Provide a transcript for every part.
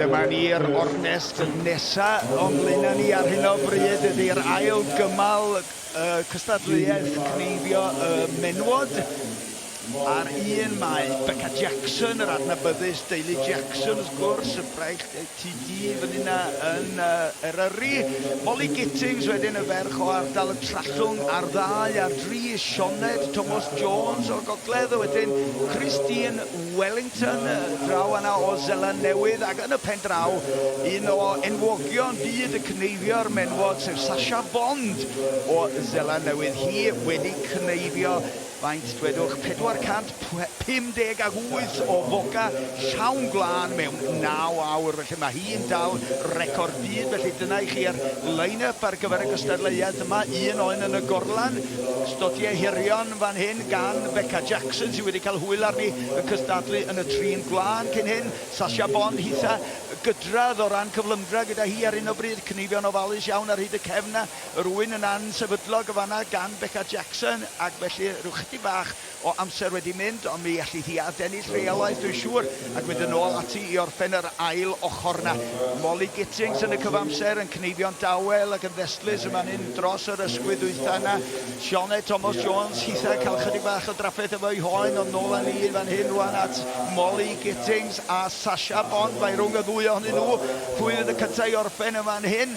Dyma ni'r ornest nesa o'n blaen ni ar hyn o bryd ydy'r ail gymal cystadleuaeth Cneifio Benywaidd. Ar un mae Becca Jackson, yr adnabyddus deulu Jackson, wrth gwrs, y braich TD fan yna yn Eryri. Molly Gittings wedyn y ferch o ardal y Trallwng ar ddau, ar dri Sioned Thomas Jones o'r Gogledd, wedyn Christine Wellington, draw yna o Zeland Newydd, ac yn y pen draw, un o enwogion byd y Cneifio'r Benywaidd, sef Sasha Bond o Zeland Newydd. Hi wedi cneifio faint dwedwch 458 o foca llawn glân mewn 9 awr, felly mae hi'n dal record byd, felly dyna i chi'r line-up ar gyfer y gystadleuaeth yma. Un o'n yn y gorlan, stodiau hirion fan hyn gan Becca Jackson sydd wedi cael hwyl arni y cystadlu yn y trin glân cyn hyn. Sasha Bond hitha gydradd o ran cyflymdra gyda hi ar un o bryd, cneifio'n ofalus iawn ar hyd y cefna, rwy'n yn ansefydlog y fanna gan Becca Jackson, ac felly rhywch chydig bach o amser wedi mynd, ond mi allith hi adennill reolaeth dwi'n siŵr, ac mynd yn ôl ati i orffen yr ail ochr na. Molly Gittings yn y cyfamser yn cneifio'n dawel ac yn ddestlus yma'n hyn dros yr ysgwydd wytha yna. Sioe Thomas Jones hitha cael chydig bach o draffaeth efo ei hoen, ond nôl â ni fan hyn rwan at Molly Gittings a Sasha Bond. Mae rhwng y ddwy ohonyn nhw, pwy fydd y cyntaf i orffen yma'n hyn.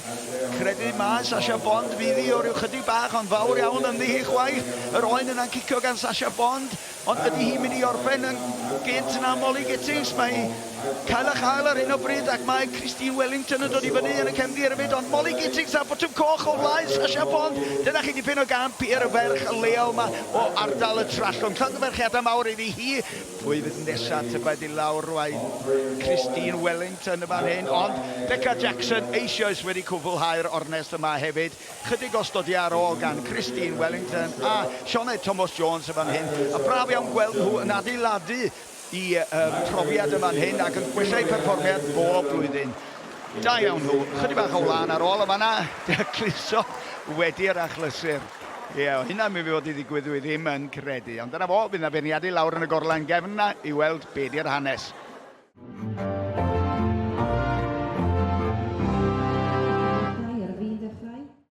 Credu mae Sasha Bond fydd hi o ryw chydig bach, ond fawr iawn ynddi hi chwaith. Yr oen yna'n cicio gan Sasha Bond, ond ydy hi'n mynd i orffen yn gynt yna Molly Gittings. Mae cael a chael ar hyn o bryd, ac mae Christine Wellington yn dod i fyny yn y cefndir hefyd, ond Molly Gittings a botwm coch o flaen Sasha Bond. Dyna chi dipyn o gamp i'r ferch leol yma o ardal y Trallwng. Llongyfarchiadau mawr iddi hi. Pwy fydd nesaf tybed i lawr rhaid Christine Wellington y fan hyn, ond Becca Jackson eisoes wedi cwblhau'r ornest yma hefyd. Chydig o stodiau ar ôl gan Christine Wellington a Sioe Thomas Jones y fan hyn. A braf iawn gweld nhw yn adeiladu i profiad yma'n hyn ac yn gwellau perfformiad bob blwyddyn. Da iawn nhw, chydig bach o wlan ar ôl y fanna, cluso wedi'r achlysur. Ie, hynna mi fod i ddigwydd ddim yn credu, ond dyna fo, bydd na feirniadu lawr yn y gorlan gefn na i weld be 'di'r hanes.